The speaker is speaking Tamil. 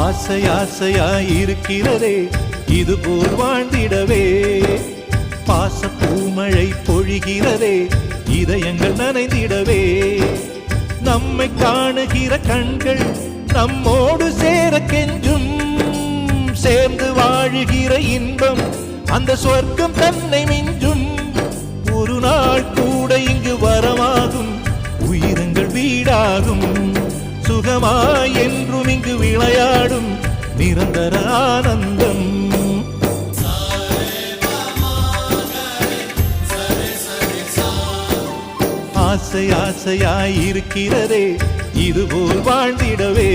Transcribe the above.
ஆசை ஆசையாயிருக்கிறதே இதுபோல் வாழ்ந்திடவே. பாச பூமழை பொழிகிறதே இதயங்கள் நனைந்திடவே. நம்மை காணுகிற கண்கள் நம்மோடு சேர கெஞ்சும். சேர்ந்து வாழுகிற இன்பம் அந்த சொர்க்கம் தன்னை மிஞ்சும். ஒரு நாள் கூட இங்கு வரமாகும், உயிரங்கள் வீடாகும். சுகமாய் என்றும் இங்கு விளையாடும் நிரந்தர ஆனந்தம். ஆசை ஆசையாயிருக்கிறதே இதுபோல் வாழ்ந்திடவே.